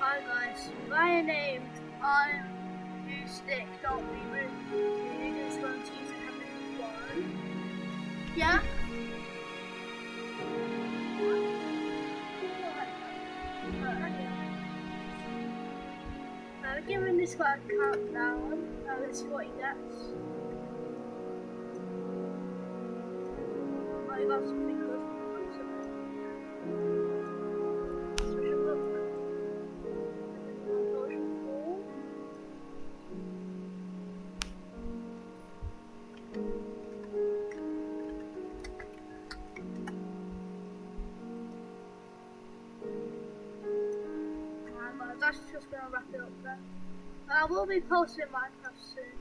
Hi guys, my name, I'm Stick.We're just going to use the one. Yeah? Giving this guy a countdown. Let's see what he gets. Oh, he got something good. That's just gonna wrap it up then. I will be posting Minecraft soon.